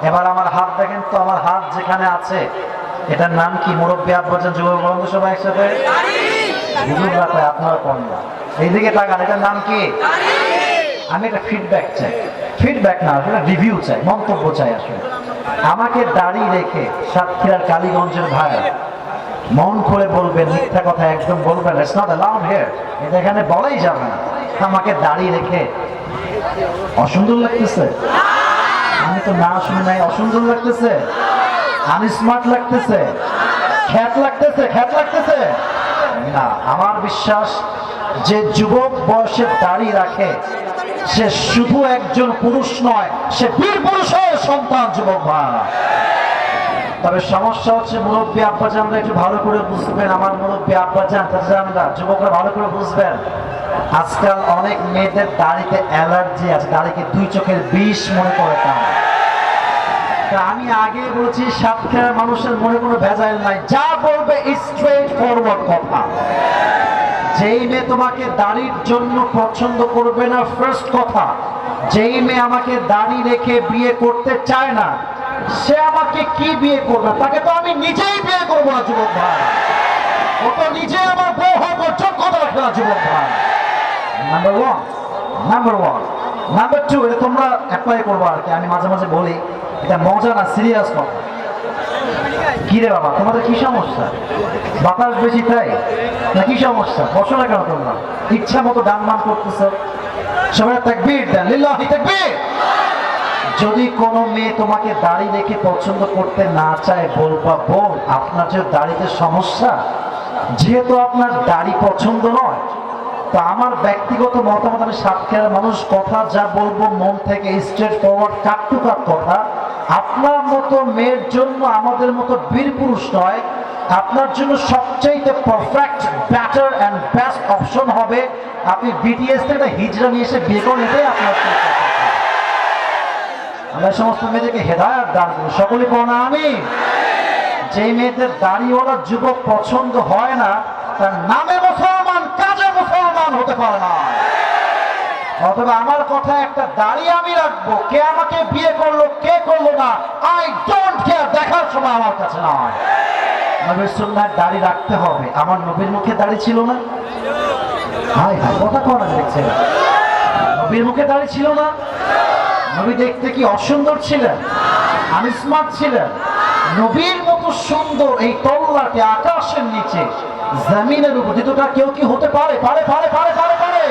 এবার আমার হাত দেখেন তো, আমার হাত যেখানে আছে এটার নাম কি? মুরব্বী আব্বাজান, যুবক বন্ধু সবাই একসাথে বুজুর্গরা কয়, আপনারা কোন না? এইদিকে তাকান, এটার নাম কি? আমি একটা ফিডব্যাক চাই, ফিডব্যাক না আসলে রিভিউ চাই, মন্তব্য চাই। আসলে আমাকে দাড়ি রেখে সাতক্ষীরার কালীগঞ্জের ভাই মন করে বলবেন, মিথ্যা কথা একদম বলবেন, ইটস নট অ্যালাউড হিয়ার, এটা এখানে বলাই যাবে না। আমাকে দাড়ি রেখে অসুন্দর লাগতেছে? আমি তো না শুনে নাই। অসুন্দর লাগতেছে? আনস্মার্ট লাগতেছে? খ্যাত লাগতেছে? খ্যাত লাগতেছে না। আমার বিশ্বাস যে যুবক বয়সে দাড়ি রাখে সে শুধু একজন পুরুষ নয়, সে বীর পুরুষের সন্তান। যুবক ভাই, তবে সমস্যা হচ্ছে মুরব্বী আব্বাজানরা একটু ভালো করে বুঝবেন, আমার মুরব্বী আব্বাজান চাচাজানরা, যুবকরা ভালো করে বুঝবেন। আজকাল অনেক মেয়েদের দাড়িতে অ্যালার্জি আছে, দাড়িকে দুই চোখের বিষ মনে করে। আমি আগে বলছি, সাতক্ষীরার মানুষের মনে কোনো ভেজাল নাই, যা বলবে স্ট্রেট ফরওয়ার্ড কথা। যেই মেয়ে তোমাকে দাড়ির জন্য পছন্দ করবে না, ফার্স্ট কথা, যেই মেয়ে আমাকে দাড়ি রেখে বিয়ে করতে চায় না, সে আমাকে কি বিয়ে করবে? তাকে তো আমি নিজেই বিয়ে করবো না যুবক ভাই। ও তো নিজে আমার বউ হওয়ার যোগ্যতা রাখে না যুবক ভাই। Number one. Number one. Number two, এটা তোমরা অ্যাপ্লাই করবো আর কি। আমি মাঝে মাঝে বলি, এটা মজা না, সিরিয়াস কথা। কি রে বাবা, তোমাদের কি সমস্যা? বাতাস বেশি তাই না? কি সমস্যা? বসো না কেন তোমরা? ইচ্ছা মতো ডান মান করতেছ। সবাই তাকবীর দেন, লিল্লাহি তাকবীর। যদি কোনো মেয়ে তোমাকে দাড়ি রেখে পছন্দ করতে না চায়, বলবা বোন আপনার যে দাড়িতে সমস্যা, যেহেতু আপনার দাড়ি পছন্দ নয়, তো আমার ব্যক্তিগত মতামত, আমি সাতক্ষীরার মানুষ, কথা যা বলবো মন থেকে, স্ট্রেট ফরওয়ার্ড, কাট টু কাট কথা। আপনার মতো মেয়ের জন্য আমাদের মতো বীর পুরুষ নয়, আপনার জন্য সবচাইতে perfect, better and best option হবে আপনি বিটিএস থেকে হিজড়া নিয়ে এসে বিয়ে করেন। এটাই আপনার। আমরা সমস্ত মেয়েদেরকে হেদায়েত দান করি, সকলে পড়া আমি। যেই মেয়েদের দাড়িওয়ালা যুবক পছন্দ হয় না, তার নামে মুসলমান, কাজে মুসলমান হতে পারে না। অথবা আমার কথা, একটা দাড়ি আমি রাখবো, কে আমাকে বিয়ে করলো কে করলো না, আই ডোন্ট কেয়ার, দেখার সময় আমার কাছে নয়। নবীর সুন্নাহ দাড়ি রাখতে হবে। আমার নবীর মুখে দাড়ি ছিল না? হাই হাই, কথা কনা দেখছে। নবীর মুখে দাড়ি ছিল না? নবী দেখতে কি অসুন্দর ছিলেন? আনস্মার্ট ছিলেন? নবীর মতো সুন্দর এই তল্লাটে আকাশের নিচে জমিনের উপর দ্বিতীয়টা কেউ কি হতে পারে? পারে পারে পারে পারে পারে